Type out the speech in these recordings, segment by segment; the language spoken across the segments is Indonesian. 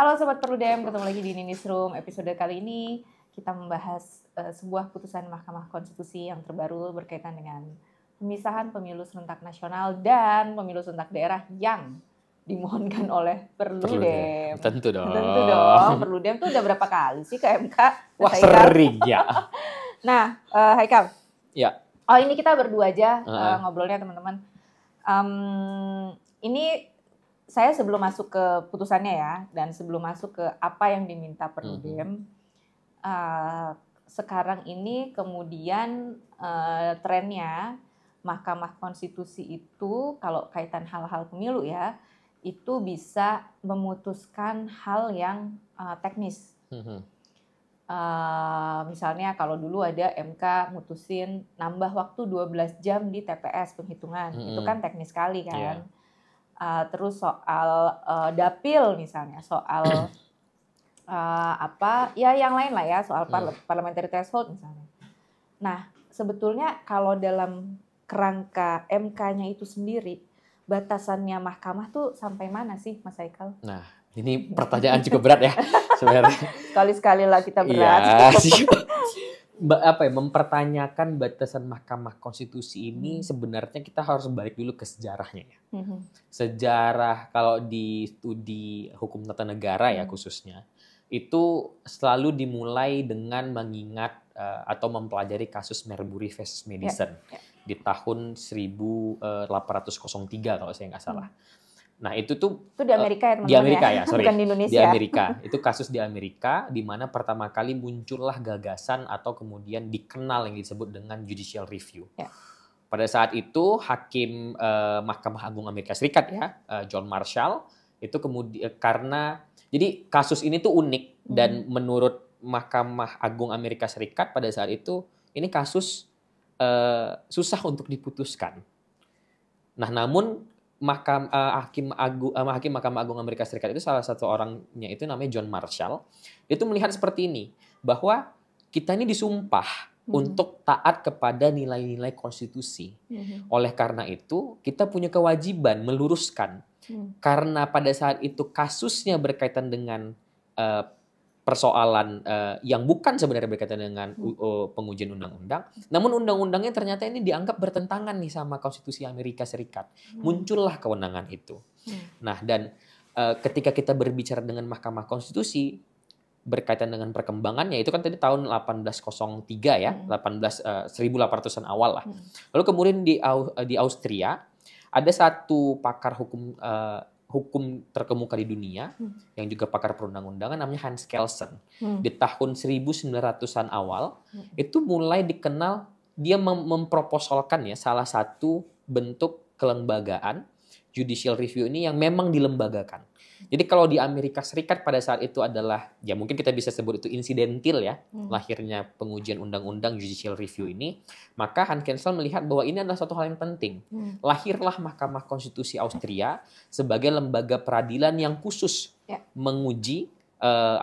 Halo Sobat Perludem, ketemu lagi di Newsroom. Episode kali ini kita membahas sebuah putusan Mahkamah Konstitusi yang terbaru berkaitan dengan pemisahan pemilu serentak nasional dan pemilu serentak daerah yang dimohonkan oleh Perludem. Tentu dong. Tentu dong. Perludem tuh udah berapa kali sih ke MK? Wah, sering ya. Nah, Haikal. Ya. Oh, ini kita berdua aja ngobrolnya teman-teman. Ini saya sebelum masuk ke putusannya ya, dan sebelum masuk ke apa yang diminta Perludem, sekarang ini kemudian trennya Mahkamah Konstitusi itu kalau kaitan hal-hal pemilu ya, itu bisa memutuskan hal yang teknis. Misalnya kalau dulu ada MK mutusin nambah waktu 12 jam di TPS penghitungan, itu kan teknis sekali kan. Yeah. Terus soal dapil misalnya, soal yang lain lah ya, soal parliamentary threshold misalnya. Nah, sebetulnya kalau dalam kerangka MK-nya itu sendiri, batasannya mahkamah tuh sampai mana sih, Mas Haikal? Nah, ini pertanyaan cukup berat ya sebenarnya. Sekali-sekali lah kita berat. Mempertanyakan batasan Mahkamah Konstitusi ini sebenarnya kita harus balik dulu ke sejarahnya ya. Sejarah kalau di studi hukum tata negara ya khususnya, itu selalu dimulai dengan mengingat atau mempelajari kasus Marbury versus Madison di tahun 1803 kalau saya nggak salah. Nah itu di Amerika ya teman-teman. Di Amerika ya, sorry. Bukan di Indonesia. Di Amerika. Itu kasus di Amerika di mana pertama kali muncullah gagasan atau kemudian dikenal yang disebut dengan judicial review. Ya. Pada saat itu hakim Mahkamah Agung Amerika Serikat ya, John Marshall, itu kemudian jadi kasus ini tuh unik dan menurut Mahkamah Agung Amerika Serikat pada saat itu ini kasus susah untuk diputuskan. Nah, namun Hakim Mahkamah Agung Amerika Serikat itu salah satu orangnya itu namanya John Marshall. Itu melihat seperti ini, bahwa kita ini disumpah untuk taat kepada nilai-nilai konstitusi. Oleh karena itu, kita punya kewajiban meluruskan. Karena pada saat itu kasusnya berkaitan dengan persoalan yang bukan sebenarnya berkaitan dengan pengujian undang-undang, namun undang-undangnya ternyata ini dianggap bertentangan nih sama konstitusi Amerika Serikat. Muncullah kewenangan itu. Nah, dan ketika kita berbicara dengan Mahkamah Konstitusi berkaitan dengan perkembangannya, itu kan tadi tahun 1803 ya, 1800-an awal lah. Lalu kemudian di Austria ada satu pakar hukum terkemuka di dunia yang juga pakar perundang-undangan namanya Hans Kelsen. Di tahun 1900-an awal itu mulai dikenal, dia memproposalkan ya salah satu bentuk kelembagaan judicial review ini yang memang dilembagakan. Jadi kalau di Amerika Serikat pada saat itu adalah, ya mungkin kita bisa sebut itu insidentil ya, lahirnya pengujian undang-undang judicial review ini, maka Hans Kelsen melihat bahwa ini adalah suatu hal yang penting. Lahirlah Mahkamah Konstitusi Austria sebagai lembaga peradilan yang khusus menguji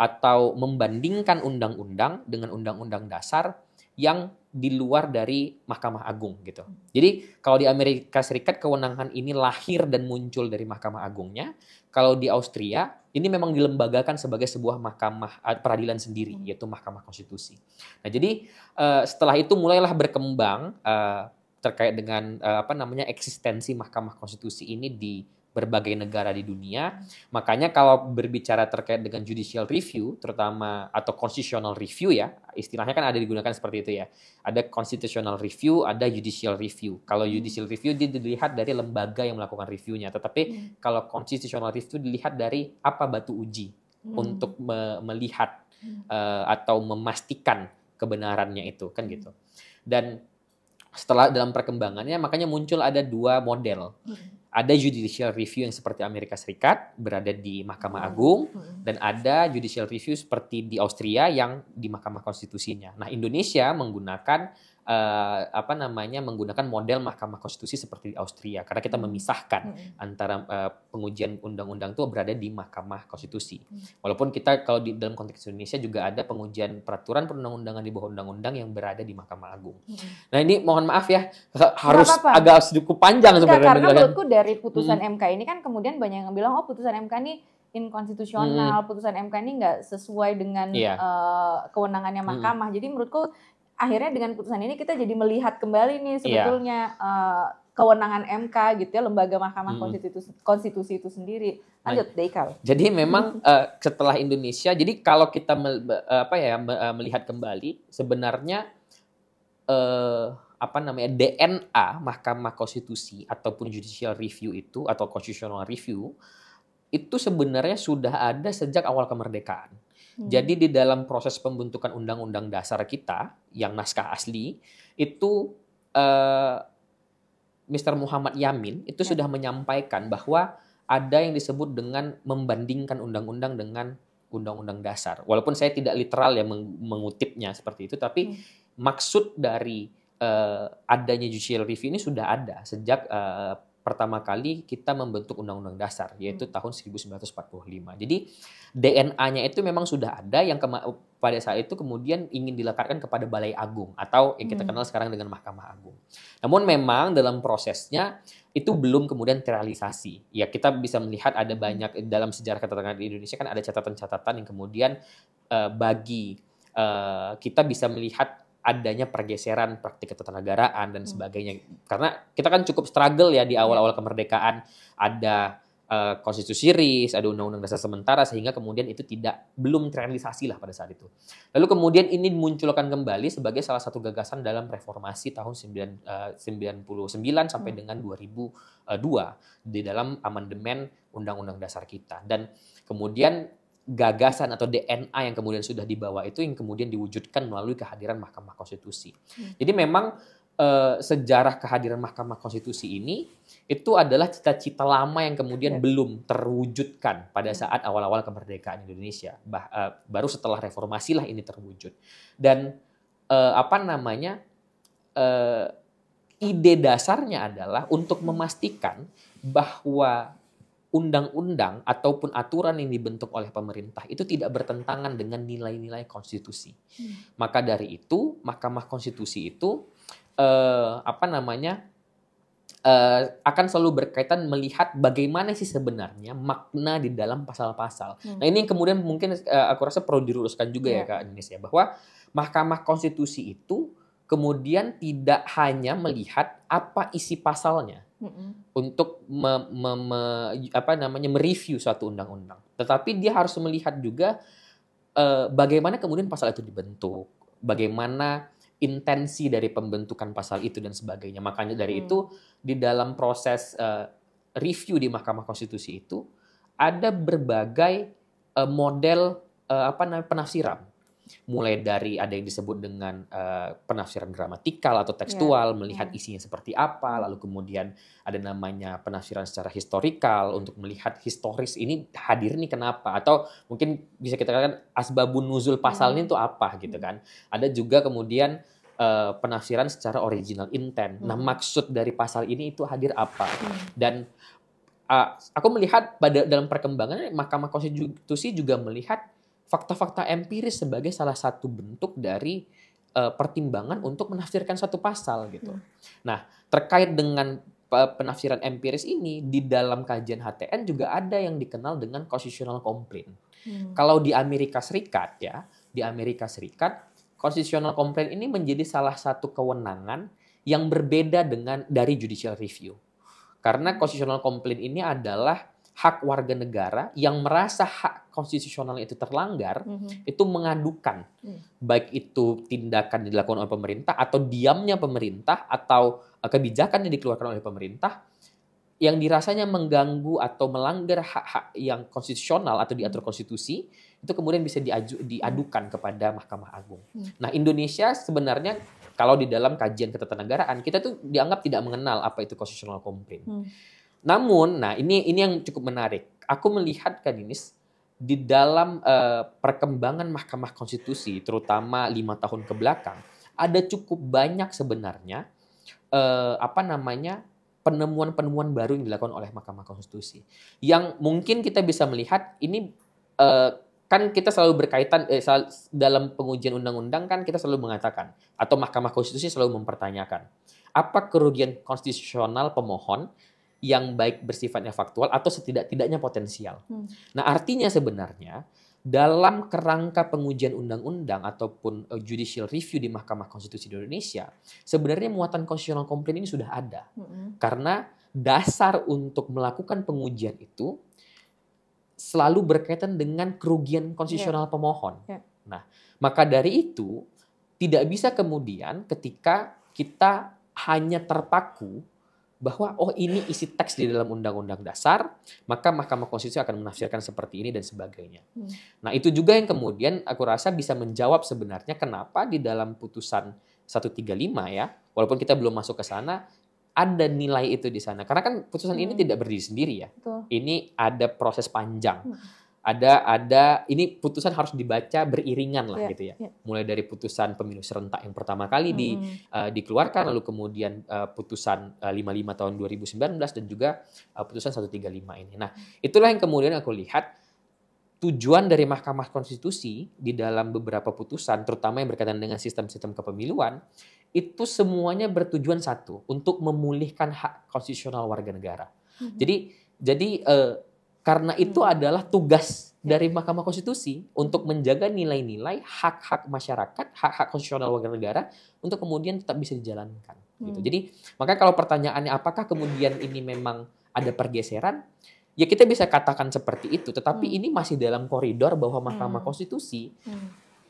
atau membandingkan undang-undang dengan undang-undang dasar yang di luar dari Mahkamah Agung gitu. Jadi kalau di Amerika Serikat kewenangan ini lahir dan muncul dari Mahkamah Agungnya. Kalau di Austria ini memang dilembagakan sebagai sebuah mahkamah peradilan sendiri, yaitu Mahkamah Konstitusi. Nah jadi setelah itu mulailah berkembang terkait dengan eksistensi Mahkamah Konstitusi ini di berbagai negara di dunia. Makanya kalau berbicara terkait dengan judicial review, terutama atau constitutional review ya, istilahnya kan ada digunakan seperti itu ya. Ada constitutional review, ada judicial review. Kalau judicial review dia dilihat dari lembaga yang melakukan reviewnya, tetapi kalau constitutional review dilihat dari apa batu uji untuk melihat atau memastikan kebenarannya itu kan gitu. Dan setelah dalam perkembangannya makanya muncul ada dua model. Ada judicial review yang seperti Amerika Serikat berada di Mahkamah Agung dan ada judicial review seperti di Austria yang di Mahkamah Konstitusinya. Nah, Indonesia menggunakan menggunakan model Mahkamah Konstitusi seperti di Austria karena kita memisahkan antara pengujian undang-undang itu berada di Mahkamah Konstitusi. Walaupun kita kalau di dalam konteks Indonesia juga ada pengujian peraturan perundang-undangan di bawah undang-undang yang berada di Mahkamah Agung. Nah, ini mohon maaf ya harus agak cukup panjang sebenarnya. Karena menurutku dari putusan MK ini kan kemudian banyak yang bilang putusan MK ini inkonstitusional, putusan MK ini nggak sesuai dengan kewenangannya mahkamah. Jadi menurutku akhirnya dengan putusan ini kita jadi melihat kembali nih sebetulnya kewenangan MK gitu ya, lembaga Mahkamah Konstitusi itu sendiri. Lanjut, Deikal. Jadi memang setelah Indonesia, jadi kalau kita melihat kembali sebenarnya DNA Mahkamah Konstitusi ataupun judicial review itu atau constitutional review itu sebenarnya sudah ada sejak awal kemerdekaan. Jadi di dalam proses pembentukan undang-undang dasar kita yang naskah asli itu Mr. Muhammad Yamin itu sudah menyampaikan bahwa ada yang disebut dengan membandingkan undang-undang dengan undang-undang dasar. Walaupun saya tidak literal ya mengutipnya seperti itu, tapi maksud dari adanya judicial review ini sudah ada sejak pertama kali kita membentuk undang-undang dasar, yaitu tahun 1945. Jadi DNA-nya itu memang sudah ada yang pada saat itu kemudian ingin dilekatkan kepada Balai Agung atau yang kita kenal sekarang dengan Mahkamah Agung. Namun memang dalam prosesnya itu belum kemudian terrealisasi. Ya kita bisa melihat ada banyak dalam sejarah ketatanegaraan di Indonesia kan ada catatan-catatan yang kemudian bagi kita bisa melihat adanya pergeseran praktik ketatanegaraan dan sebagainya. Karena kita kan cukup struggle ya di awal-awal kemerdekaan, ada konstitusi RIS, ada undang-undang dasar sementara sehingga kemudian itu belum terrealisasi lah pada saat itu. Lalu kemudian ini dimunculkan kembali sebagai salah satu gagasan dalam reformasi tahun 99 sampai dengan 2002 di dalam amandemen undang-undang dasar kita. Dan kemudian gagasan atau DNA yang kemudian sudah dibawa itu yang kemudian diwujudkan melalui kehadiran Mahkamah Konstitusi. Jadi memang sejarah kehadiran Mahkamah Konstitusi ini itu adalah cita-cita lama yang kemudian belum terwujudkan pada saat awal-awal kemerdekaan Indonesia. Baru setelah reformasi lah ini terwujud. Dan ide dasarnya adalah untuk memastikan bahwa undang-undang ataupun aturan yang dibentuk oleh pemerintah itu tidak bertentangan dengan nilai-nilai konstitusi. Maka dari itu, Mahkamah Konstitusi itu akan selalu berkaitan melihat bagaimana sih sebenarnya makna di dalam pasal-pasal. Nah ini yang kemudian mungkin aku rasa perlu diluruskan juga ya Kak Indonesia, bahwa Mahkamah Konstitusi itu kemudian tidak hanya melihat apa isi pasalnya untuk mereview suatu undang-undang, tetapi dia harus melihat juga bagaimana kemudian pasal itu dibentuk, bagaimana intensi dari pembentukan pasal itu dan sebagainya. Makanya dari itu di dalam proses review di Mahkamah Konstitusi itu ada berbagai model penafsiran. Mulai dari ada yang disebut dengan penafsiran gramatikal atau tekstual, melihat isinya seperti apa, lalu kemudian ada namanya penafsiran secara historikal untuk melihat historis ini hadir nih kenapa, atau mungkin bisa kita katakan asbabun nuzul pasalnya itu apa gitu kan. Ada juga kemudian penafsiran secara original intent. Nah, maksud dari pasal ini itu hadir apa? Dan aku melihat dalam perkembangannya Mahkamah Konstitusi juga melihat fakta-fakta empiris sebagai salah satu bentuk dari pertimbangan untuk menafsirkan satu pasal gitu. Nah, terkait dengan penafsiran empiris ini di dalam kajian HTN juga ada yang dikenal dengan constitutional complaint. Kalau di Amerika Serikat constitutional complaint ini menjadi salah satu kewenangan yang berbeda dari judicial review. Karena constitutional complaint ini adalah hak warga negara yang merasa hak konstitusional itu terlanggar, itu mengadukan. Baik itu tindakan yang dilakukan oleh pemerintah, atau diamnya pemerintah, atau kebijakan yang dikeluarkan oleh pemerintah, yang dirasanya mengganggu atau melanggar hak-hak yang konstitusional atau diatur konstitusi, itu kemudian bisa diadukan kepada Mahkamah Agung. Nah, Indonesia sebenarnya, kalau di dalam kajian ketatanegaraan, kita tuh dianggap tidak mengenal apa itu constitutional complaint. Namun, ini yang cukup menarik. Aku melihat kan ini di dalam perkembangan Mahkamah Konstitusi, terutama 5 tahun ke belakang, ada cukup banyak sebenarnya penemuan-penemuan baru yang dilakukan oleh Mahkamah Konstitusi. Yang mungkin kita bisa melihat ini kan kita selalu berkaitan dalam pengujian undang-undang kan kita selalu mengatakan atau Mahkamah Konstitusi selalu mempertanyakan apa kerugian konstitusional pemohon yang baik bersifatnya faktual atau setidak-tidaknya potensial. Nah, artinya sebenarnya dalam kerangka pengujian undang-undang ataupun judicial review di Mahkamah Konstitusi di Indonesia, sebenarnya muatan constitutional complaint ini sudah ada. Karena dasar untuk melakukan pengujian itu selalu berkaitan dengan kerugian konstitusional pemohon. Nah, maka dari itu tidak bisa kemudian ketika kita hanya terpaku bahwa ini isi teks di dalam Undang-Undang Dasar, maka Mahkamah Konstitusi akan menafsirkan seperti ini dan sebagainya. Nah, itu juga yang kemudian aku rasa bisa menjawab sebenarnya kenapa di dalam putusan 135 ya, walaupun kita belum masuk ke sana, ada nilai itu di sana. Karena kan putusan ini tidak berdiri sendiri ya. Betul. Ini ada proses panjang. Ada ini putusan harus dibaca beriringan lah gitu ya. Mulai dari putusan pemilu serentak yang pertama kali dikeluarkan, lalu kemudian putusan 55 tahun 2019 dan juga putusan 135 ini. Nah, itulah yang kemudian aku lihat tujuan dari Mahkamah Konstitusi di dalam beberapa putusan, terutama yang berkaitan dengan sistem-sistem kepemiluan, itu semuanya bertujuan satu, untuk memulihkan hak konstitusional warga negara. Jadi karena itu adalah tugas dari Mahkamah Konstitusi untuk menjaga nilai-nilai hak-hak masyarakat, hak-hak konstitusional warga negara untuk kemudian tetap bisa dijalankan. Gitu. Jadi makanya kalau pertanyaannya apakah kemudian ini memang ada pergeseran, ya kita bisa katakan seperti itu. Tetapi ini masih dalam koridor bahwa Mahkamah Konstitusi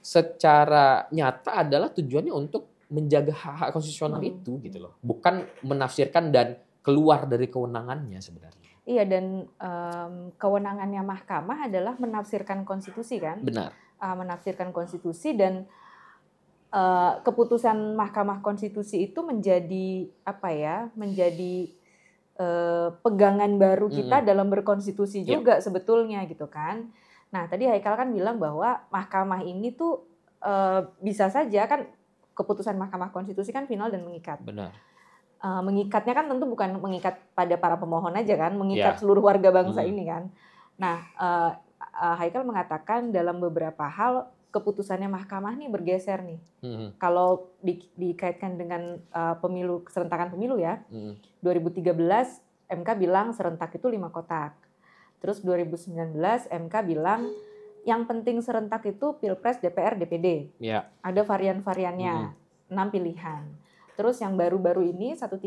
secara nyata adalah tujuannya untuk menjaga hak-hak konstitusional itu, gitu loh. Bukan menafsirkan dan keluar dari kewenangannya sebenarnya. Iya, dan kewenangannya mahkamah adalah menafsirkan konstitusi kan? Benar. Menafsirkan konstitusi dan keputusan Mahkamah Konstitusi itu menjadi menjadi pegangan baru kita dalam berkonstitusi juga sebetulnya gitu kan. Nah, tadi Haikal kan bilang bahwa mahkamah ini tuh bisa saja kan keputusan Mahkamah Konstitusi kan final dan mengikat. Benar. Mengikatnya kan tentu bukan mengikat pada para pemohon aja kan, mengikat seluruh warga bangsa ini kan. Nah, Haikal mengatakan dalam beberapa hal keputusannya mahkamah nih bergeser nih. Kalau dikaitkan dengan pemilu, serentakan pemilu ya, 2013 MK bilang serentak itu 5 kotak. Terus 2019 MK bilang yang penting serentak itu Pilpres, DPR, DPD. Ada varian-variannya, 6 pilihan. Terus yang baru-baru ini 135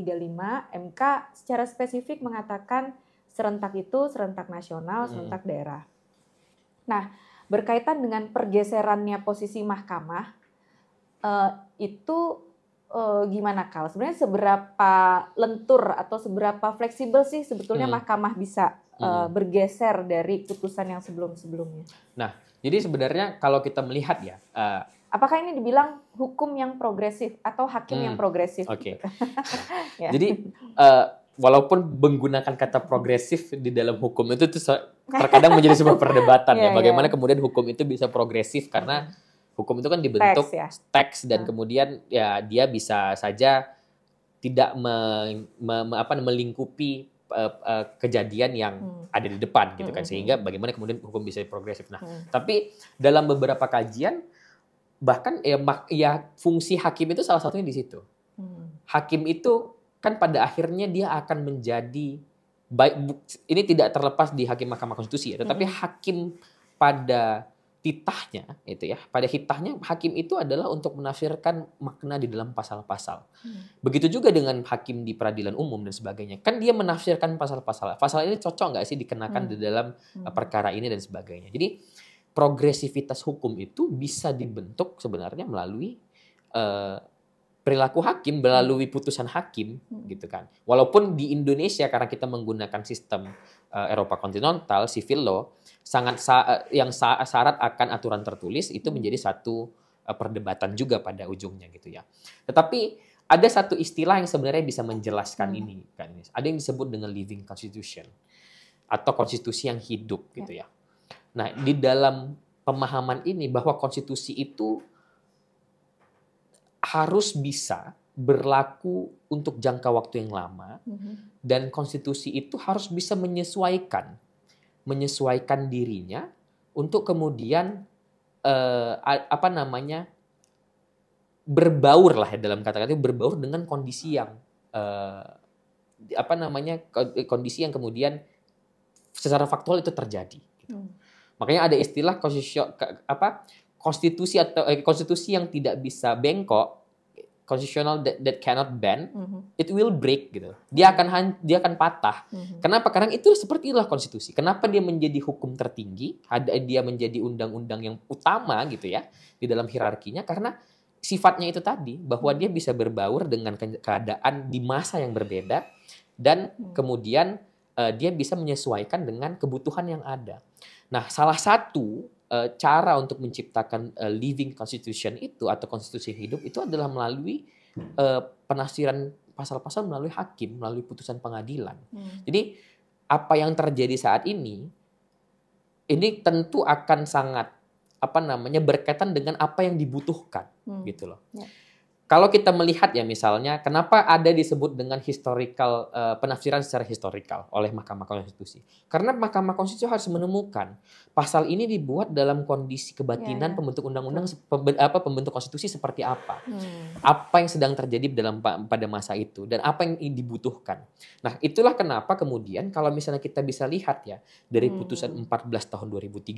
MK secara spesifik mengatakan serentak itu serentak nasional, serentak daerah. Nah, berkaitan dengan pergeserannya posisi mahkamah itu gimana Kal? Sebenarnya seberapa lentur atau seberapa fleksibel sih sebetulnya mahkamah bisa bergeser dari putusan yang sebelum-sebelumnya? Nah, jadi sebenarnya kalau kita melihat ya, apakah ini dibilang hukum yang progresif atau hakim yang progresif? Oke. Jadi walaupun menggunakan kata progresif di dalam hukum itu terkadang menjadi sebuah perdebatan ya. Bagaimana kemudian hukum itu bisa progresif karena hukum itu kan dibentuk teks dan kemudian ya dia bisa saja tidak melingkupi kejadian yang ada di depan gitu kan, sehingga bagaimana kemudian hukum bisa progresif. Nah, tapi dalam beberapa kajian bahkan ya fungsi hakim itu salah satunya di situ. Hakim itu kan pada akhirnya dia akan menjadi ini tidak terlepas di hakim Mahkamah Konstitusi ya, tetapi hakim pada titahnya itu ya, pada hitahnya hakim itu adalah untuk menafsirkan makna di dalam pasal-pasal. Begitu juga dengan hakim di peradilan umum dan sebagainya. Kan dia menafsirkan pasal-pasal. Pasal ini cocok nggak sih dikenakan di dalam perkara ini dan sebagainya. Jadi progresivitas hukum itu bisa dibentuk sebenarnya melalui perilaku hakim, melalui putusan hakim gitu kan. Walaupun di Indonesia karena kita menggunakan sistem Eropa kontinental, civil law, yang syarat akan aturan tertulis itu menjadi satu perdebatan juga pada ujungnya gitu ya. Tetapi ada satu istilah yang sebenarnya bisa menjelaskan ini kan. Ada yang disebut dengan living constitution atau konstitusi yang hidup gitu ya. Nah, di dalam pemahaman ini bahwa konstitusi itu harus bisa berlaku untuk jangka waktu yang lama dan konstitusi itu harus bisa menyesuaikan dirinya untuk kemudian berbaur lah ya, dalam kata-kata berbaur dengan kondisi yang kondisi yang kemudian secara faktual itu terjadi. Gitu. Makanya ada istilah konstitusi yang tidak bisa bengkok, constitutional that cannot bend, it will break gitu. Dia akan patah. Kenapa? Karena itu sepertilah konstitusi. Kenapa dia menjadi hukum tertinggi? Dia menjadi undang-undang yang utama gitu ya di dalam hierarkinya, karena sifatnya itu tadi bahwa dia bisa berbaur dengan keadaan di masa yang berbeda dan kemudian dia bisa menyesuaikan dengan kebutuhan yang ada. Nah, salah satu cara untuk menciptakan living constitution itu atau konstitusi hidup itu adalah melalui penafsiran pasal-pasal melalui hakim, melalui putusan pengadilan. Jadi apa yang terjadi saat ini tentu akan sangat berkaitan dengan apa yang dibutuhkan gitu loh. Kalau kita melihat ya misalnya kenapa ada disebut dengan historical penafsiran secara historical oleh Mahkamah Konstitusi. Karena Mahkamah Konstitusi harus menemukan pasal ini dibuat dalam kondisi kebatinan pembentuk undang-undang pembentuk konstitusi seperti apa. Apa yang sedang terjadi pada masa itu dan apa yang dibutuhkan. Nah, itulah kenapa kemudian kalau misalnya kita bisa lihat ya dari putusan 14 tahun 2013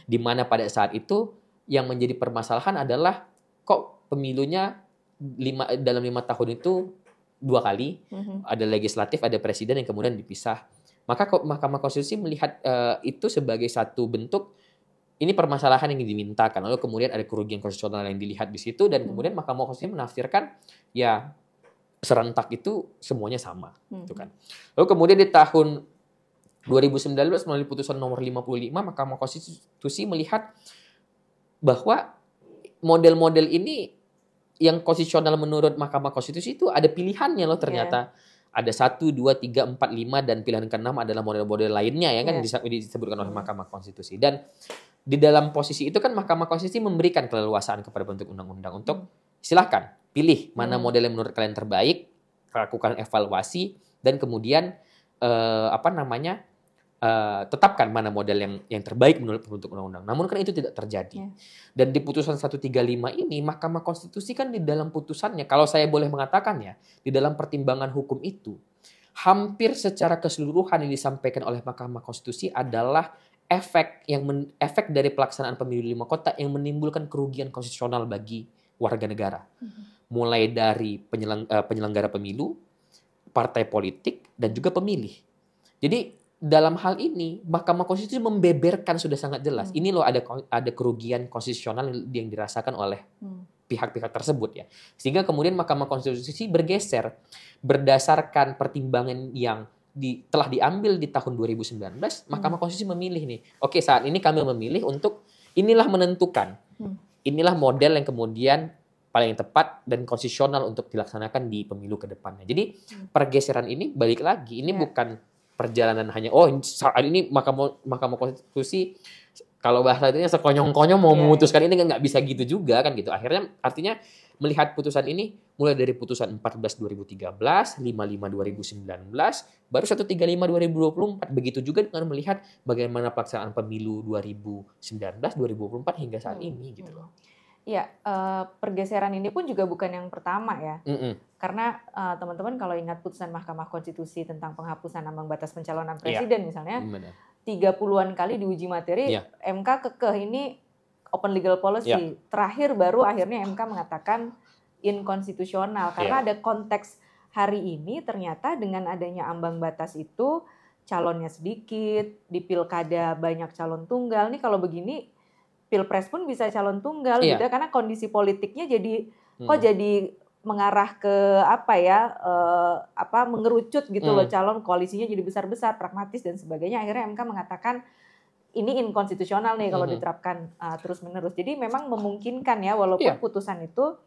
di mana pada saat itu yang menjadi permasalahan adalah kok pemilunya dalam 5 tahun itu 2 kali, ada legislatif, ada presiden yang kemudian dipisah. Maka Mahkamah Konstitusi melihat itu sebagai satu bentuk ini permasalahan yang dimintakan. Lalu kemudian ada kerugian konstitusional yang dilihat di situ dan kemudian Mahkamah Konstitusi menafsirkan ya serentak itu semuanya sama, gitu kan. Lalu kemudian di tahun 2019 melalui putusan nomor 55 Mahkamah Konstitusi melihat bahwa model-model ini yang konstitusional menurut Mahkamah Konstitusi itu ada pilihannya loh ternyata. Ada 1, 2, 3, 4, 5 dan pilihan ke-6 adalah model-model lainnya ya kan disebutkan oleh Mahkamah Konstitusi. Dan di dalam posisi itu kan Mahkamah Konstitusi memberikan keleluasaan kepada bentuk undang-undang untuk silahkan pilih mana model yang menurut kalian terbaik, lakukan evaluasi dan kemudian tetapkan mana model yang terbaik menurut pembentuk undang-undang. Namun kan itu tidak terjadi. Dan di putusan 135 ini Mahkamah Konstitusi kan di dalam putusannya, kalau saya boleh mengatakan ya, di dalam pertimbangan hukum itu hampir secara keseluruhan yang disampaikan oleh Mahkamah Konstitusi adalah efek dari pelaksanaan pemilu di 5 kota yang menimbulkan kerugian konstitusional bagi warga negara. Mulai dari penyelenggara pemilu, partai politik dan juga pemilih. Jadi dalam hal ini Mahkamah Konstitusi membeberkan sudah sangat jelas. Ini loh ada kerugian konstitusional yang dirasakan oleh pihak-pihak tersebut ya. Sehingga kemudian Mahkamah Konstitusi bergeser berdasarkan pertimbangan yang telah diambil di tahun 2019. Mahkamah Konstitusi memilih nih. Oke, saat ini kami memilih untuk inilah menentukan. Inilah model yang kemudian paling tepat dan konstitusional untuk dilaksanakan di pemilu ke depannya. Jadi pergeseran ini balik lagi ini bukan perjalanan hanya saat ini Mahkamah Konstitusi kalau bahasa itunya sekonyong-konyong mau memutuskan ini nggak bisa gitu juga kan gitu. Artinya melihat putusan ini mulai dari putusan 14 2013, 55 2019, baru 135 2024 begitu juga dengan melihat bagaimana pelaksanaan pemilu 2019 2024 hingga saat ini gitu loh. Ya, pergeseran ini pun juga bukan yang pertama ya. Karena teman-teman kalau ingat putusan Mahkamah Konstitusi tentang penghapusan ambang batas pencalonan presiden misalnya, 30-an kali diuji materi, MK kekeh ini open legal policy. Terakhir baru akhirnya MK mengatakan inkonstitusional. Karena ada konteks hari ini ternyata dengan adanya ambang batas itu calonnya sedikit, di pilkada banyak calon tunggal. Nih kalau begini Pilpres pun bisa calon tunggal gitu karena kondisi politiknya jadi jadi mengarah ke mengerucut gitu loh, calon koalisinya jadi besar-besar, pragmatis dan sebagainya. Akhirnya MK mengatakan ini inkonstitusional nih kalau diterapkan terus-menerus. Jadi memang memungkinkan ya walaupun putusan itu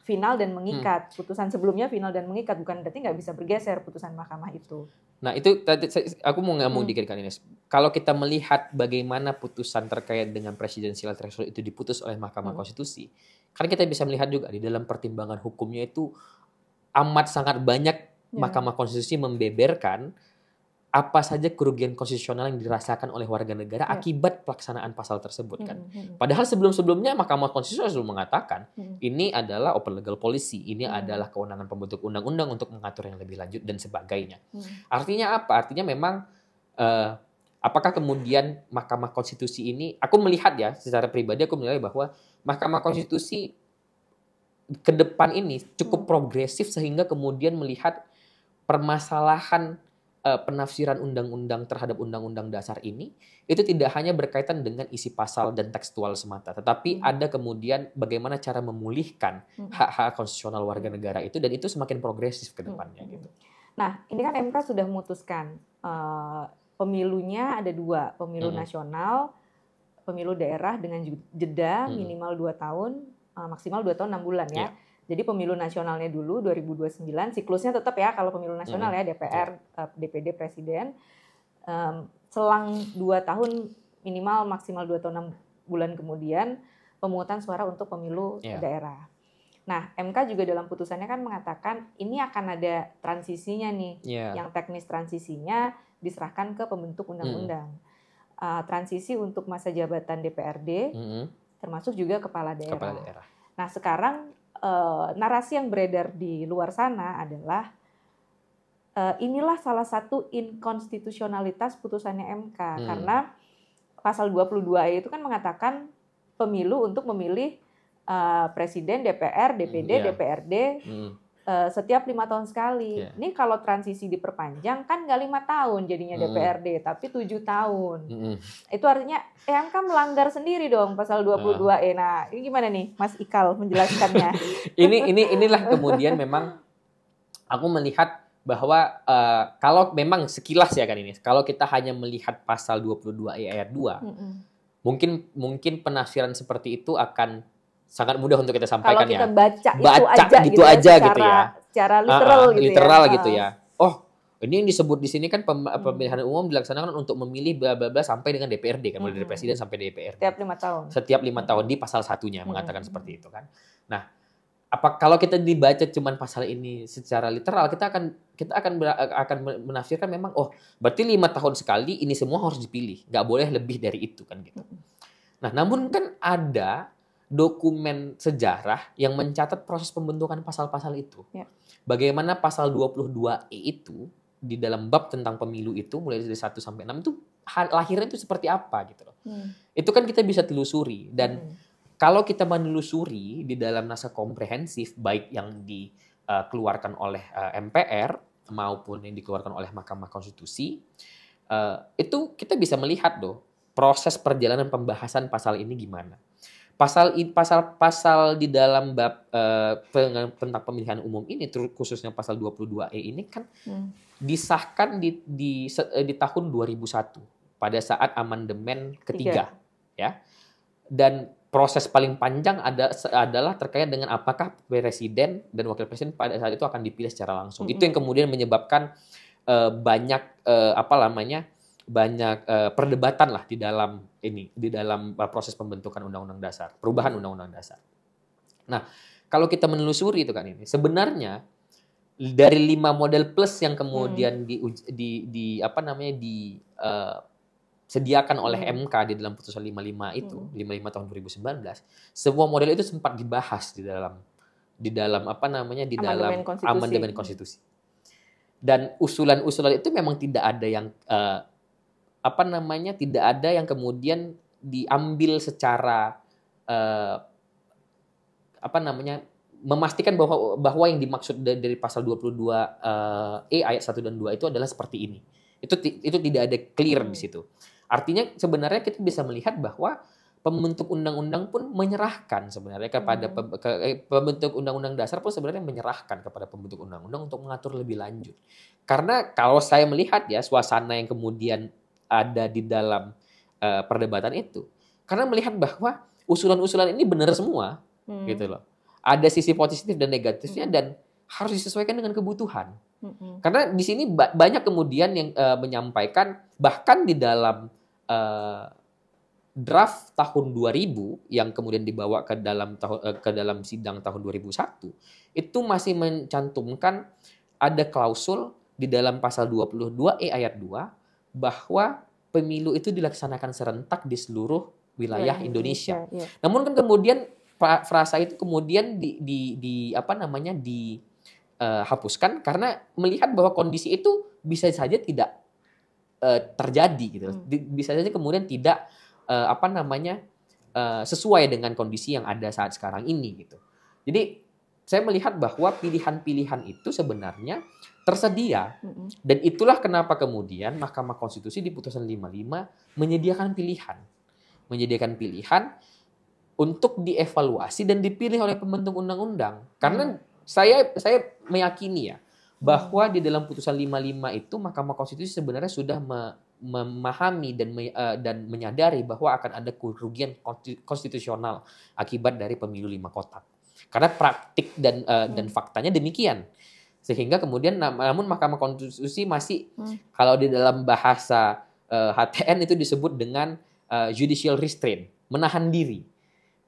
final dan mengikat. Putusan sebelumnya final dan mengikat, bukan berarti nggak bisa bergeser putusan mahkamah itu. Nah itu tadi aku mau ngomong dikit kan Ines. Kalau kita melihat bagaimana putusan terkait dengan presidensial threshold itu diputus oleh Mahkamah Konstitusi, kan kita bisa melihat juga di dalam pertimbangan hukumnya itu amat sangat banyak Mahkamah Konstitusi membeberkan apa saja kerugian konstitusional yang dirasakan oleh warga negara akibat pelaksanaan pasal tersebut kan. Padahal sebelum-sebelumnya Mahkamah Konstitusi sudah mengatakan ini adalah open legal policy, ini adalah kewenangan pembentuk undang-undang untuk mengatur yang lebih lanjut dan sebagainya. Artinya apa? Artinya memang apakah kemudian Mahkamah Konstitusi ini, aku melihat ya secara pribadi aku menilai bahwa Mahkamah Konstitusi ke depan ini cukup progresif sehingga kemudian melihat permasalahan penafsiran undang-undang terhadap undang-undang dasar ini itu tidak hanya berkaitan dengan isi pasal dan tekstual semata, tetapi ada kemudian bagaimana cara memulihkan hak-hak konstitusional warga negara itu, dan itu semakin progresif ke depannya gitu. Nah, ini kan MK sudah memutuskan pemilunya ada 2, pemilu nasional, pemilu daerah dengan jeda minimal 2 tahun, maksimal 2 tahun 6 bulan ya. Jadi pemilu nasionalnya dulu 2029, siklusnya tetap ya kalau pemilu nasional ya DPR, DPD, Presiden. Selang 2 tahun minimal maksimal 2 tahun 6 bulan kemudian pemungutan suara untuk pemilu daerah. Nah, MK juga dalam putusannya kan mengatakan ini akan ada transisinya nih, yang teknis transisinya diserahkan ke pembentuk undang-undang. Transisi untuk masa jabatan DPRD, termasuk juga kepala daerah. Nah, sekarang narasi yang beredar di luar sana adalah inilah salah satu inkonstitusionalitas putusannya MK karena pasal 22 itu kan mengatakan pemilu untuk memilih presiden, DPR, DPD, DPRD setiap 5 tahun sekali. Ini kalau transisi diperpanjang kan nggak 5 tahun jadinya DPRD, tapi 7 tahun. Itu artinya MK melanggar sendiri dong pasal 22E. Nah, ini gimana nih Mas Ikal menjelaskannya? Inilah kemudian memang aku melihat bahwa kalau memang sekilas ya kan ini, kalau kita hanya melihat pasal 22E ayat 2, mungkin penafsiran seperti itu akan sangat mudah untuk kita sampaikan. Kalau kita baca gitu aja gitu ya. Secara literal gitu ya. Oh, ini yang disebut di sini kan pemilihan umum dilaksanakan untuk memilih bla bla bla sampai dengan DPRD kan, mulai dari presiden sampai DPRD. Setiap 5 tahun. Setiap 5 tahun di pasal 1-nya mengatakan seperti itu kan. Nah, kalau kita dibaca cuman pasal ini secara literal, kita akan menafsirkan memang berarti 5 tahun sekali ini semua harus dipilih, nggak boleh lebih dari itu kan gitu. Nah, namun kan ada dokumen sejarah yang mencatat proses pembentukan pasal-pasal itu. Bagaimana pasal 22E itu di dalam bab tentang pemilu itu mulai dari 1 sampai 6 itu lahirnya itu seperti apa gitu loh. Itu kan kita bisa telusuri, dan kalau kita menelusuri di dalam naskah komprehensif baik yang dikeluarkan oleh MPR maupun yang dikeluarkan oleh Mahkamah Konstitusi, itu kita bisa melihat proses perjalanan pembahasan pasal ini gimana. Pasal di dalam bab tentang pemilihan umum ini, khususnya pasal 22E ini kan disahkan di tahun 2001 pada saat amandemen ketiga ya. Dan proses paling panjang adalah terkait dengan apakah presiden dan wakil presiden pada saat itu akan dipilih secara langsung. Itu yang kemudian menyebabkan banyak perdebatan lah di dalam proses pembentukan undang-undang dasar, perubahan undang-undang dasar. Nah, kalau kita menelusuri itu kan ini, sebenarnya dari 5 model plus yang kemudian disediakan oleh MK di dalam putusan 55 itu, 55 tahun 2019, semua model itu sempat dibahas di dalam amandemen konstitusi. Dan usulan-usulan itu memang tidak ada yang tidak ada yang kemudian diambil secara memastikan bahwa yang dimaksud dari pasal 22E ayat 1 dan 2 itu adalah seperti ini. Itu tidak ada clear di situ. Artinya sebenarnya kita bisa melihat bahwa pembentuk undang-undang pun menyerahkan sebenarnya kepada pembentuk undang-undang dasar pun sebenarnya menyerahkan kepada pembentuk undang-undang untuk mengatur lebih lanjut. Karena kalau saya melihat ya suasana yang kemudian ada di dalam perdebatan itu, karena melihat bahwa usulan-usulan ini benar semua gitu loh. Ada sisi positif dan negatifnya dan harus disesuaikan dengan kebutuhan. Karena di sini banyak kemudian yang menyampaikan bahkan di dalam draft tahun 2000 yang kemudian dibawa ke dalam sidang tahun 2001 itu masih mencantumkan ada klausul di dalam pasal 22E ayat 2 bahwa pemilu itu dilaksanakan serentak di seluruh wilayah Indonesia. Ya. Namun kan kemudian frasa itu kemudian hapuskan karena melihat bahwa kondisi itu bisa saja tidak terjadi gitu. Bisa saja kemudian tidak sesuai dengan kondisi yang ada saat sekarang ini gitu. Jadi saya melihat bahwa pilihan-pilihan itu sebenarnya tersedia dan itulah kenapa kemudian Mahkamah Konstitusi di putusan 55 menyediakan pilihan untuk dievaluasi dan dipilih oleh pembentuk undang-undang. Karena saya meyakini ya bahwa di dalam putusan 55 itu Mahkamah Konstitusi sebenarnya sudah memahami dan menyadari bahwa akan ada kerugian konstitusional akibat dari pemilu 5 kotak. Karena praktik dan faktanya demikian. Sehingga kemudian namun Mahkamah Konstitusi masih kalau di dalam bahasa HTN itu disebut dengan judicial restraint, menahan diri.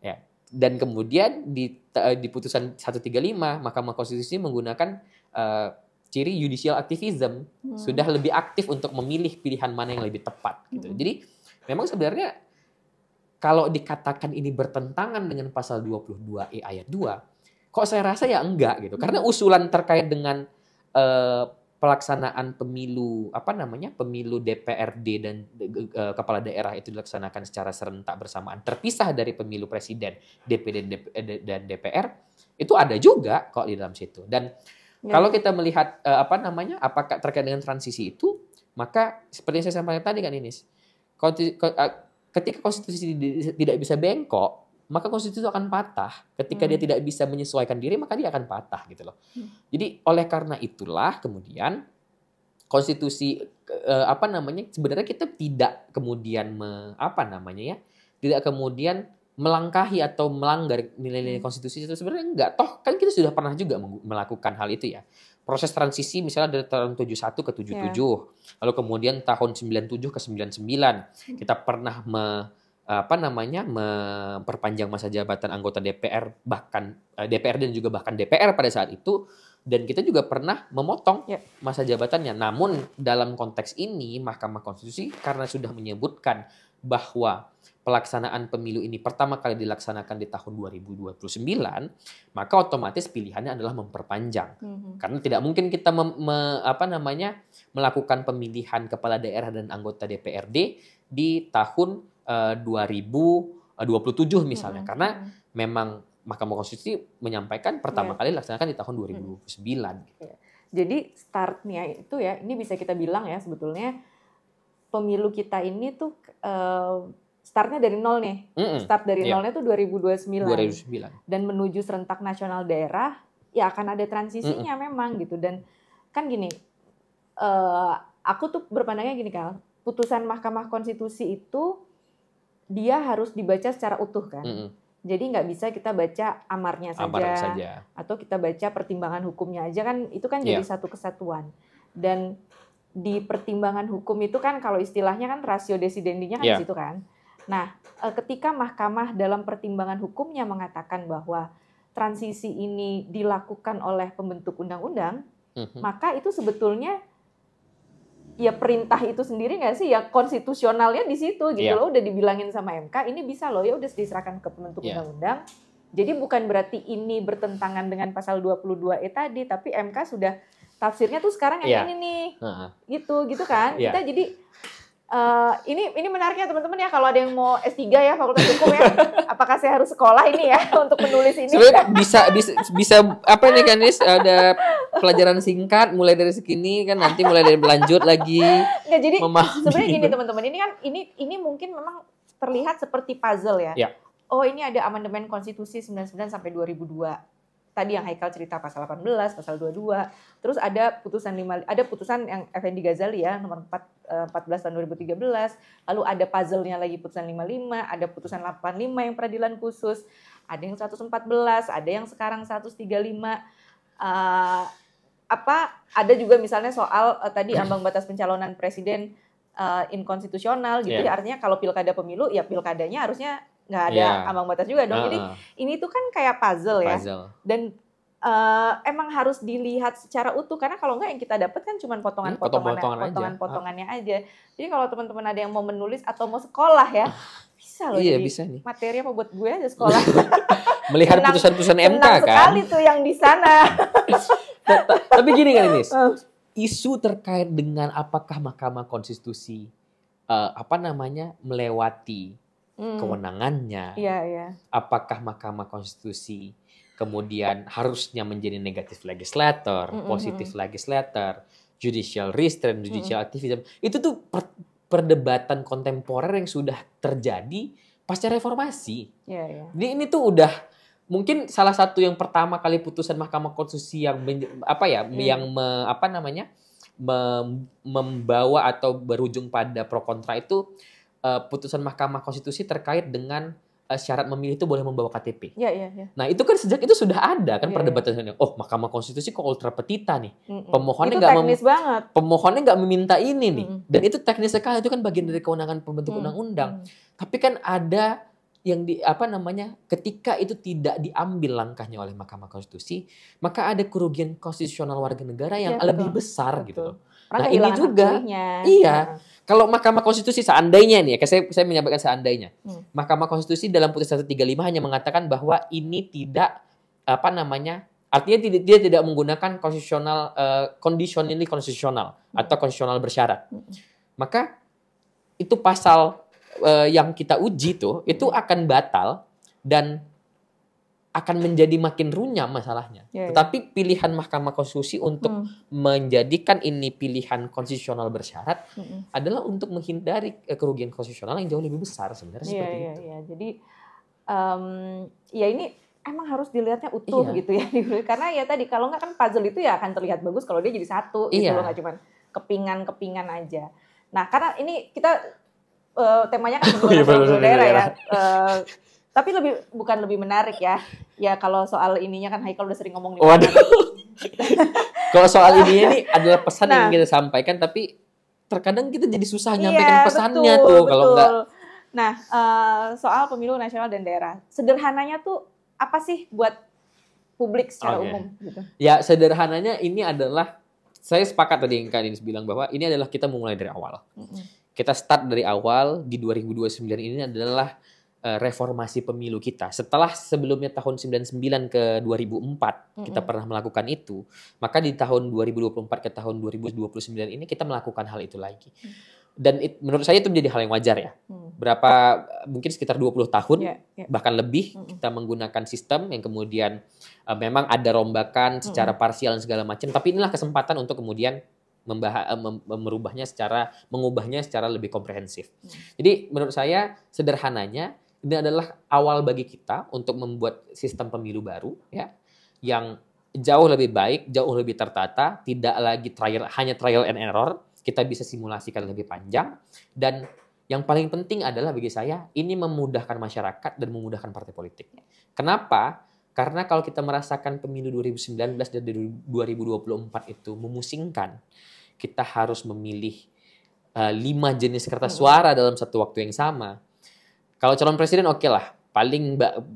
Ya. Dan kemudian di putusan 135 Mahkamah Konstitusi menggunakan ciri judicial activism, sudah lebih aktif untuk memilih pilihan mana yang lebih tepat gitu. Jadi memang sebenarnya kalau dikatakan ini bertentangan dengan pasal 22E ayat 2, kok saya rasa ya enggak gitu. Karena usulan terkait dengan pelaksanaan pemilu pemilu DPRD dan kepala daerah itu dilaksanakan secara serentak bersamaan terpisah dari pemilu presiden, DPD dan DPR itu ada juga kok di dalam situ. Dan kalau kita melihat apakah terkait dengan transisi itu, maka seperti yang saya sampaikan tadi kan Inis, ketika konstitusi tidak bisa bengkok, maka konstitusi itu akan patah. Ketika dia tidak bisa menyesuaikan diri, maka dia akan patah gitu loh. Jadi oleh karena itulah kemudian konstitusi sebenarnya kita tidak kemudian tidak kemudian melangkahi atau melanggar nilai-nilai konstitusi itu sebenarnya enggak. Toh kan kita sudah pernah juga melakukan hal itu ya. Proses transisi misalnya dari tahun 71 ke 77, lalu kemudian tahun 97 ke 99 kita pernah memperpanjang masa jabatan anggota DPR, bahkan DPRD dan juga bahkan DPR pada saat itu, dan kita juga pernah memotong masa jabatannya. Namun dalam konteks ini Mahkamah Konstitusi karena sudah menyebutkan bahwa pelaksanaan pemilu ini pertama kali dilaksanakan di tahun 2029, maka otomatis pilihannya adalah memperpanjang. Karena tidak mungkin kita melakukan pemilihan kepala daerah dan anggota DPRD di tahun 2027 misalnya, karena memang Mahkamah Konstitusi menyampaikan pertama kali dilaksanakan di tahun 2029. Jadi startnya itu ya, ini bisa kita bilang ya sebetulnya pemilu kita ini tuh startnya dari nol nih. Start dari nolnya tuh 2029. Dan menuju serentak nasional daerah, ya akan ada transisinya memang gitu. Dan kan gini, aku tuh berpandangnya gini Kal, putusan Mahkamah Konstitusi itu dia harus dibaca secara utuh kan. Jadi nggak bisa kita baca amarnya saja, atau kita baca pertimbangan hukumnya aja kan, itu kan jadi satu kesatuan. Dan di pertimbangan hukum itu kan kalau istilahnya kan ratio desidendinya kan di situ kan. Nah, ketika mahkamah dalam pertimbangan hukumnya mengatakan bahwa transisi ini dilakukan oleh pembentuk undang-undang, maka itu sebetulnya ya perintah itu sendiri nggak sih, ya konstitusionalnya di situ gitu loh, udah dibilangin sama MK ini bisa loh, ya udah diserahkan ke pembentuk undang-undang. Jadi bukan berarti ini bertentangan dengan pasal 22E tadi, tapi MK sudah tafsirnya tuh sekarang yang ini nih, gitu kan. Kita jadi ini menariknya teman-teman ya, kalau ada yang mau S3 ya Fakultas Hukum ya, apakah saya harus sekolah ini ya untuk menulis ini? Sebenarnya bisa apa nih kan Nis, ada pelajaran singkat mulai dari segini kan, nanti mulai dari berlanjut lagi. Nggak, jadi sebenarnya gini teman-teman, ini kan ini mungkin memang terlihat seperti puzzle ya. Oh ini ada amandemen konstitusi 99 sampai 2002. Tadi yang Haikal cerita pasal 18, pasal 22. Terus ada putusan yang Effendi Ghazali ya nomor 14 tahun 2013. Lalu ada puzzle-nya lagi putusan 55, ada putusan 85 yang peradilan khusus, ada yang 114, ada yang sekarang 135. Ada juga misalnya soal tadi ambang batas pencalonan presiden inkonstitusional gitu. Ya, artinya kalau pilkada pemilu ya pilkadanya harusnya nggak ada ambang batas juga dong. Jadi ini tuh kan kayak puzzle ya. Dan emang harus dilihat secara utuh, karena kalau enggak yang kita dapat kan cuma potongan-potongannya aja. Jadi kalau teman-teman ada yang mau menulis atau mau sekolah ya, bisa loh. Iya, jadi bisa nih. materi apa buat gue aja sekolah. Melihat putusan-putusan MK Senang kan. sekali tuh yang di sana. Tapi gini kan Nis, isu terkait dengan apakah Mahkamah Konstitusi melewati kewenangannya. Iya. Apakah Mahkamah Konstitusi kemudian harusnya menjadi negatif legislator, positif legislator, judicial restraint, judicial activism. Itu tuh perdebatan kontemporer yang sudah terjadi pasca reformasi. Iya. Jadi ini tuh udah mungkin salah satu yang pertama kali putusan Mahkamah Konstitusi yang membawa atau berujung pada pro kontra itu putusan Mahkamah Konstitusi terkait dengan syarat memilih itu boleh membawa KTP. Iya. Nah itu kan sejak itu sudah ada kan perdebatannya. Oh, Mahkamah Konstitusi kok ultra petita nih. Pemohonnya nggak meminta ini nih. Dan itu teknis sekali, itu kan bagian dari kewenangan pembentuk undang-undang. Tapi kan ada yang ketika itu tidak diambil langkahnya oleh Mahkamah Konstitusi, maka ada kerugian konstitusional warga negara yang lebih besar gitu loh. Nah ini juga, kalau Mahkamah Konstitusi seandainya nih, saya menyampaikan seandainya, Mahkamah Konstitusi dalam putusan 135 hanya mengatakan bahwa ini tidak artinya dia tidak menggunakan konstitusional conditionally konstitusional atau konstitusional bersyarat, maka itu pasal yang kita uji itu akan batal dan akan menjadi makin runyam masalahnya. Tetapi pilihan Mahkamah Konstitusi untuk menjadikan ini pilihan konstitusional bersyarat adalah untuk menghindari kerugian konstitusional yang jauh lebih besar sebenarnya seperti itu. Iya. Jadi ini emang harus dilihatnya utuh gitu ya. Karena ya tadi kalau nggak kan puzzle itu ya akan terlihat bagus kalau dia jadi satu gitu loh, nggak cuma kepingan-kepingan aja. Nah karena ini kita temanya kan pemilu daerah ya. Tapi bukan lebih menarik ya. Ya kalau soal ininya kan Haikal udah sering ngomong di mana. Waduh. Kalau soal ini adalah pesan yang kita sampaikan, tapi terkadang kita jadi susah nyampaikan pesannya kalau enggak. Nah, soal pemilu nasional dan daerah. Sederhananya tuh apa sih buat publik secara umum gitu? Ya, sederhananya ini adalah, saya sepakat tadi yang Kak Dinis bilang bahwa ini adalah kita memulai dari awal. Kita start dari awal di 2029 ini adalah reformasi pemilu kita. Setelah sebelumnya tahun 99 ke 2004 kita pernah melakukan itu, maka di tahun 2024 ke tahun 2029 ini kita melakukan hal itu lagi. Dan menurut saya itu menjadi hal yang wajar ya. Mungkin sekitar 20 tahun bahkan lebih kita menggunakan sistem yang kemudian memang ada rombakan secara parsial dan segala macam, tapi inilah kesempatan untuk kemudian mengubahnya secara lebih komprehensif. Jadi menurut saya sederhananya ini adalah awal bagi kita untuk membuat sistem pemilu baru ya, yang jauh lebih baik, jauh lebih tertata, tidak lagi hanya trial and error, kita bisa simulasikan lebih panjang, dan yang paling penting adalah bagi saya ini memudahkan masyarakat dan memudahkan partai politik. Kenapa? Karena kalau kita merasakan pemilu 2019 dan 2024 itu memusingkan, kita harus memilih 5 jenis kertas suara dalam satu waktu yang sama. Kalau calon presiden oke lah,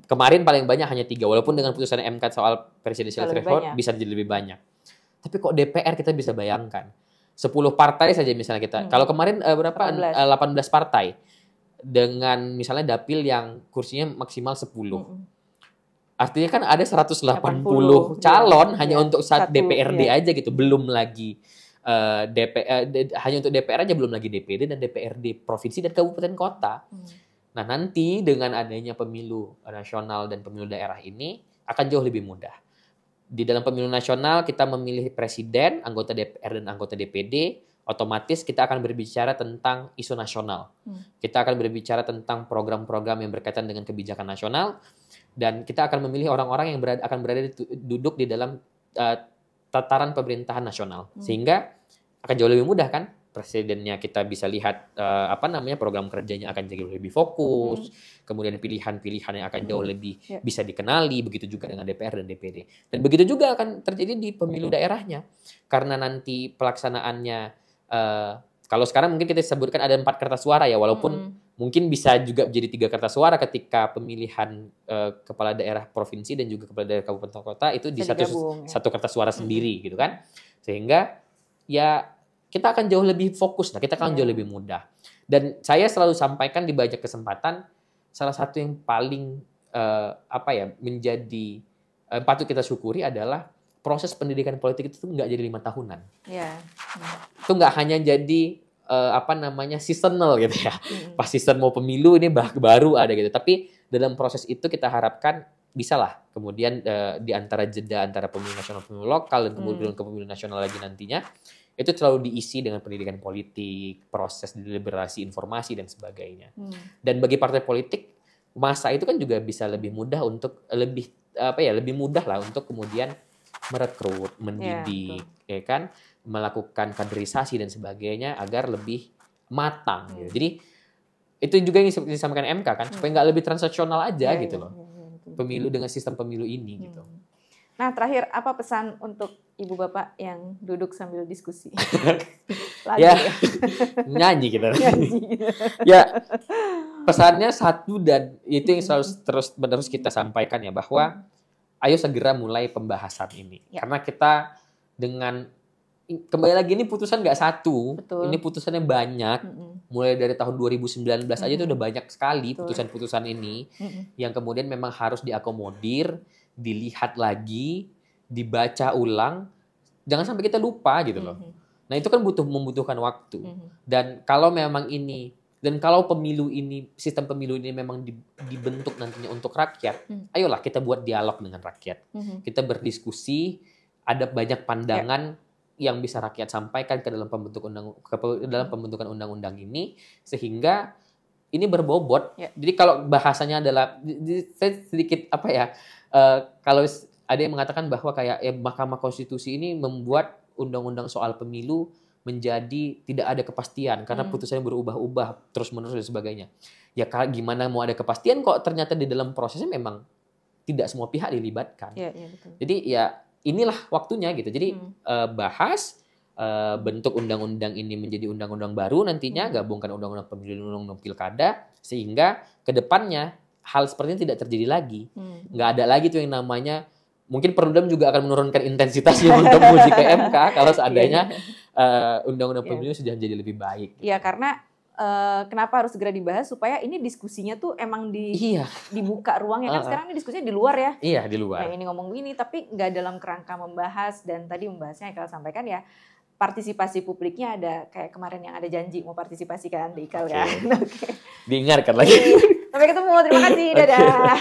kemarin paling banyak hanya 3, walaupun dengan putusan MK soal presidential threshold bisa jadi lebih banyak. Tapi kok DPR kita bisa bayangkan 10 partai saja misalnya kita. Kalau kemarin 18 partai dengan misalnya dapil yang kursinya maksimal 10. Artinya kan ada 180 calon hanya untuk DPRD aja gitu, belum lagi hanya untuk DPR aja, belum lagi DPD dan DPRD provinsi dan kabupaten kota. Nah nanti dengan adanya pemilu nasional dan pemilu daerah ini akan jauh lebih mudah. Di dalam pemilu nasional kita memilih presiden, anggota DPR dan anggota DPD, otomatis kita akan berbicara tentang isu nasional. Kita akan berbicara tentang program-program yang berkaitan dengan kebijakan nasional, dan kita akan memilih orang-orang yang duduk di dalam tataran pemerintahan nasional. Sehingga akan jauh lebih mudah kan? Presidennya kita bisa lihat program kerjanya akan jadi lebih fokus, kemudian pilihan-pilihan yang akan jauh lebih bisa dikenali, begitu juga dengan DPR dan DPD. Dan begitu juga akan terjadi di pemilu daerahnya, karena nanti pelaksanaannya kalau sekarang mungkin kita sebutkan ada 4 kertas suara ya, walaupun mungkin bisa juga jadi 3 kertas suara ketika pemilihan kepala daerah provinsi dan juga kepala daerah kabupaten kota itu di satu kertas suara sendiri gitu kan. Sehingga ya kita akan jauh lebih fokus, kita akan jauh lebih mudah. Dan saya selalu sampaikan di banyak kesempatan, salah satu yang paling menjadi patut kita syukuri adalah proses pendidikan politik itu nggak jadi 5 tahunan. Itu nggak hanya jadi seasonal gitu ya. Pas season mau pemilu ini baru ada gitu. Tapi dalam proses itu kita harapkan bisalah kemudian di antara jeda antara pemilu nasional pemilu lokal dan kemudian ke pemilu nasional lagi nantinya itu selalu diisi dengan pendidikan politik, proses deliberasi informasi dan sebagainya. Dan bagi partai politik masa itu kan juga bisa lebih mudah untuk lebih mudah lah untuk kemudian merekrut, mendidik, ya kan, melakukan kaderisasi dan sebagainya agar lebih matang. Gitu. Jadi itu juga yang disampaikan MK kan, supaya nggak lebih transaksional aja gitu loh. Pemilu dengan sistem pemilu ini gitu. Nah, terakhir apa pesan untuk Ibu Bapak yang duduk sambil diskusi? Ya, nyanyi kita. Ya, pesannya satu dan itu yang selalu terus kita sampaikan ya, bahwa ayo segera mulai pembahasan ini. Karena kita dengan kembali lagi ini putusan nggak satu, ini putusannya banyak. Mulai dari tahun 2019 aja itu udah banyak sekali putusan-putusan ini yang kemudian memang harus diakomodir, dilihat lagi, dibaca ulang. Jangan sampai kita lupa gitu loh. Nah, itu kan membutuhkan waktu. Dan kalau memang kalau pemilu ini, sistem pemilu ini memang dibentuk nantinya untuk rakyat, ayolah kita buat dialog dengan rakyat. Kita berdiskusi, ada banyak pandangan yang bisa rakyat sampaikan ke dalam pembentukan undang-undang ini, sehingga ini berbobot. Jadi kalau bahasanya adalah sedikit kalau ada yang mengatakan bahwa kayak Mahkamah Konstitusi ini membuat undang-undang soal pemilu menjadi tidak ada kepastian karena putusannya berubah-ubah terus-menerus dan sebagainya. Ya gimana mau ada kepastian kok ternyata di dalam prosesnya memang tidak semua pihak dilibatkan. Betul. Jadi ya inilah waktunya gitu. Jadi bahas bentuk undang-undang ini menjadi undang-undang baru nantinya, gabungkan undang-undang pemilu dan undang-undang pilkada sehingga kedepannya hal seperti ini tidak terjadi lagi. Nggak ada lagi tuh yang namanya, mungkin Perludem juga akan menurunkan intensitasnya untuk menguji ke MK kalau seandainya undang-undang pemilu sudah menjadi lebih baik. Iya, karena kenapa harus segera dibahas supaya ini diskusinya tuh emang dibuka ruangnya kan sekarang ini diskusinya di luar ya. Iya, di luar. Nah, ini ngomong gini tapi nggak dalam kerangka membahas, dan tadi membahasnya yang kalau sampaikan ya partisipasi publiknya ada kayak kemarin yang ada janji mau partisipasi kan di IKAL kan. Diingatkan lagi. Sampai ketemu, terima kasih, dadah.